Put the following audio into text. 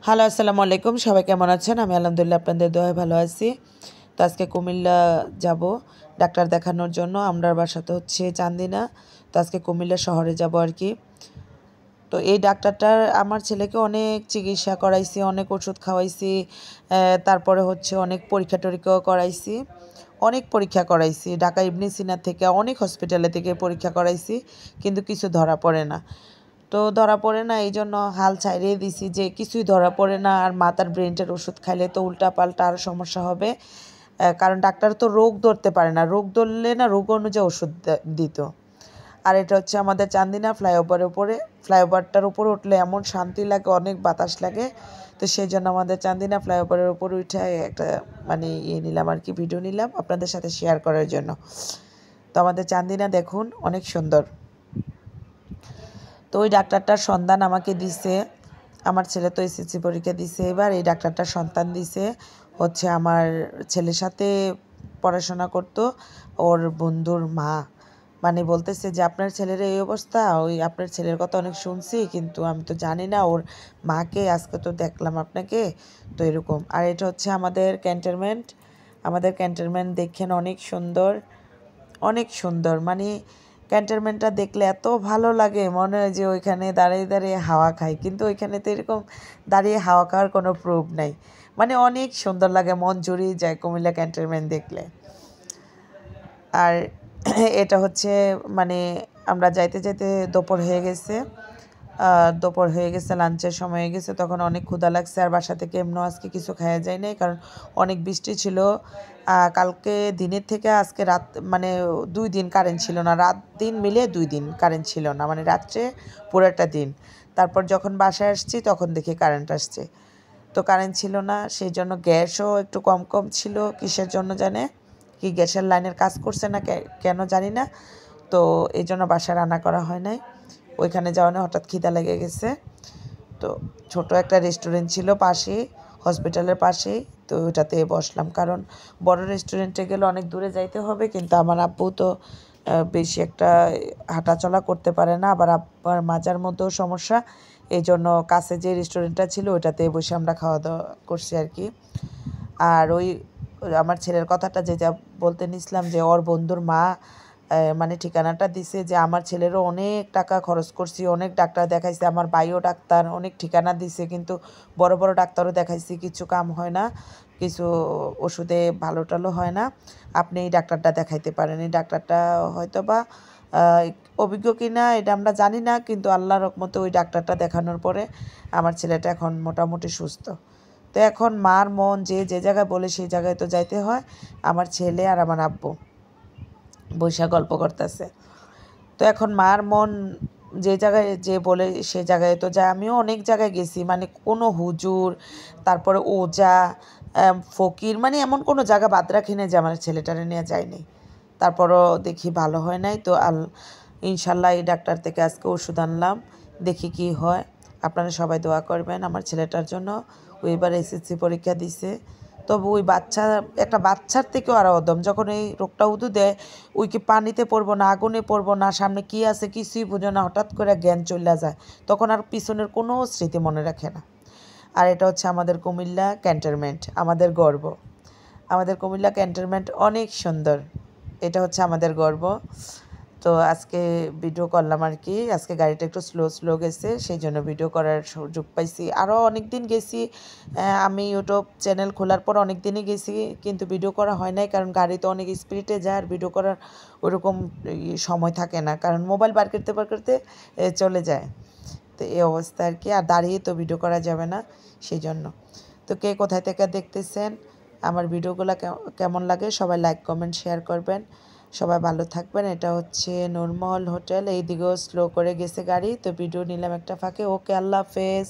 Hello, আসসালামু আলাইকুম। সবাই কেমন আছেন? আমি আলহামদুলিল্লাহ আপনাদের দোয়ায় ভালো আছি। তো আজকে কুমিল্লা যাব ডাক্তার দেখানোর জন্য। আমরার বাসা তো হচ্ছে চান্দিনা। তো আজকে কুমিল্লা শহরে যাব আর কি। তো এই ডাক্তারটার আমার ছেলেকে অনেক চিকিৎসা করাইছি, অনেক ওষুধ খাওয়াইছি, তারপরে হচ্ছে অনেক পরীক্ষা টরীক্ষাও করাইছি। অনেক পরীক্ষা করাইছি। ঢাকা ইবনে সিনা থেকে অনেক হসপিটালে থেকে পরীক্ষা করাইছি, কিন্তু কিছু ধরা পড়ে না। তো ধরা পড়ে না এই জন্য হাল ছাইড়িয়ে দিছি যে কিছুই ধরা পড়ে না, আর মাথার ব্রেনটের ওষুধ খাইলে তো উল্টাপাল্টা আরও সমস্যা হবে। কারণ ডাক্তার তো রোগ ধরতে পারে না, রোগ ধরলে না রোগ অনুযায়ী ওষুধ দিত। আর এটা হচ্ছে আমাদের চান্দিনা ফ্লাইওভারের উপরে। ফ্লাইওভারটার উপরে উঠলে এমন শান্তি লাগে, অনেক বাতাস লাগে। তো সেই জন্য আমাদের চান্দিনা ফ্লাইওভারের উপরে উঠে একটা মানে নিলাম আর কি, ভিডিও নিলাম আপনাদের সাথে শেয়ার করার জন্য। তো আমাদের চান্দিনা দেখুন অনেক সুন্দর। তো ওই ডাক্তারটার সন্ধান আমাকে দিছে। আমার ছেলে তো এসএসসি পরীক্ষা দিছে এবার। এই ডাক্তারটার সন্তান দিছে হচ্ছে আমার ছেলের সাথে পড়াশোনা করতো ওর বন্ধুর মা। মানে বলতেছে যে আপনার ছেলের এই অবস্থা, ওই আপনার ছেলের কথা অনেক শুনছি, কিন্তু আমি তো জানি না ওর মাকে, আজকে তো দেখলাম আপনাকে। তো এরকম। আর এটা হচ্ছে আমাদের ক্যান্টনমেন্ট। আমাদের ক্যান্টনমেন্ট দেখেন অনেক সুন্দর, অনেক সুন্দর। মানে ক্যান্টনমেন্টটা দেখলে এত ভালো লাগে, মনে হয় যে ওইখানে দাঁড়িয়ে দাঁড়িয়ে হাওয়া খাই, কিন্তু ওইখানে তো এরকম দাঁড়িয়ে হাওয়া খাওয়ার কোনো প্রুফ নাই। মানে অনেক সুন্দর লাগে, মন জুড়িয়ে যায় কুমিল্লা ক্যান্টনমেন্ট দেখলে। আর এটা হচ্ছে মানে আমরা যাইতে যাইতে দুপুর হয়ে গেছে, লাঞ্চের সময় হয়ে গেছে। তখন অনেক ক্ষুধা লাগছে, আর বাসা থেকে এমনও আজকে কিছু খাওয়া যায় নাই, কারণ অনেক বৃষ্টি ছিল। কালকে দিনের থেকে আজকে রাত মানে 2 দিন কারেন্ট ছিল না, রাত দিন মিলে 2 দিন কারেন্ট ছিল না, মানে রাত্রে পুরোটা দিন। তারপর যখন বাসায় আসছি তখন দেখি কারেন্ট আসছে। তো কারেন্ট ছিল না, সেই জন্য গ্যাসও একটু কম কম ছিল, কিসের জন্য জানে, কি গ্যাসের লাইনের কাজ করছে না কেন জানি না। তো এই জন্য বাসায় রান্না করা হয় নাই। ওইখানে যাওয়ানো হঠাৎ খিদা লেগে গেছে। তো ছোট একটা রেস্টুরেন্ট ছিল পাশেই, হসপিটালের পাশেই। তো ওইটাতে বসলাম, কারণ বড় রেস্টুরেন্টে গেলে অনেক দূরে যাইতে হবে, কিন্তু আমার আব্বু তো বেশি একটা হাঁটাচলা করতে পারে না, আবার আব্বার মাজার মধ্যেও সমস্যা। এই জন্য কাছে যে রেস্টুরেন্টটা ছিল ওইটাতে বসে আমরা খাওয়া দাওয়া করছি আর কি। আর ওই আমার ছেলের কথাটা যা বলতে নিছিলাম, যে ওর বন্ধুর মা মানে ঠিকানাটা দিছে, যে আমার ছেলেরও অনেক টাকা খরচ করছি, অনেক ডাক্তার দেখাইছে, আমার ভাইও ডাক্তার, অনেক ঠিকানা দিছে, কিন্তু বড় বড় ডাক্তারও দেখাইছি, কিছু কাম হয় না, কিছু ওষুধে ভালো টালো হয় না। আপনি এই ডাক্তারটা দেখাইতে পারেন। এই ডাক্তারটা হয়তো বা অভিজ্ঞ কিনা এটা আমরা জানি না, কিন্তু আল্লাহর রহমতে ওই ডাক্তারটা দেখানোর পরে আমার ছেলেটা এখন মোটামুটি সুস্থ। তো এখন মার মন যে জায়গায় বলে সেই জায়গায় তো যাইতে হয়। আমার ছেলে আর আমার আব্বু বৈশা গল্প করতেছে। তো এখন মার মন যে জায়গায় যে বলে সে জায়গায় তো যায়। আমিও অনেক জায়গায় গেছি, মানে কোনো হুজুর, তারপরে ওজা, ফকির, মানে এমন কোনো জায়গা বাদ রাখি না যে আমার ছেলেটারে নিয়ে যায়নি। তারপরও দেখি ভালো হয় নাই। তো ইনশাল্লাহ এই ডাক্তার থেকে আজকে ওষুধ আনলাম, দেখি কি হয়। আপনারা সবাই দোয়া করবেন আমার ছেলেটার জন্য। ও এবার এসএসসি পরীক্ষা দিছে। তবে ওই একটা বাচ্চার থেকেও আরও অদম, যখন এই রোগটা উদু দেয়, ওই কি পানিতে পড়বো না আগুনে পড়বো না, সামনে কি আছে কিছুই বুঝো না, হঠাৎ করে জ্ঞান চলে যায়, তখন আর পিছনের কোনো স্মৃতি মনে রাখে না। আর এটা হচ্ছে আমাদের কুমিল্লা ক্যান্টনমেন্ট, আমাদের গর্ব। আমাদের কুমিল্লা ক্যান্টনমেন্ট অনেক সুন্দর, এটা হচ্ছে আমাদের গর্ব। তো আজকে ভিডিও করলাম আর কি। আজকে গাড়িটা একটু স্লো গেছে, সেই জন্য ভিডিও করার সুযোগ পাইছি। আরও অনেক দিন গেছি, আমি ইউটিউব চ্যানেল খোলার পর অনেক দিনই গেছি, কিন্তু ভিডিও করা হয় নাই, কারণ গাড়িতে অনেক স্পিডে যায়, আর ভিডিও করার ওরকম সময় থাকে না, কারণ মোবাইল বার করতে চলে যায়। তো এই অবস্থা আর কি, আর দাঁড়িয়ে তো ভিডিও করা যাবে না, সেই জন্য। তো কে কোথায় থেকে দেখতেছেন, আমার ভিডিওগুলো কেমন লাগে সবাই লাইক কমেন্ট শেয়ার করবেন। সবাই ভালো থাকবেন। এটা হচ্ছে নূরমহল হোটেল, এই দিকেও স্লো করে গেছে গাড়ি, তো ভিডিও নিলাম একটা ফাঁকে। ওকে, আল্লাহ হাফেজ।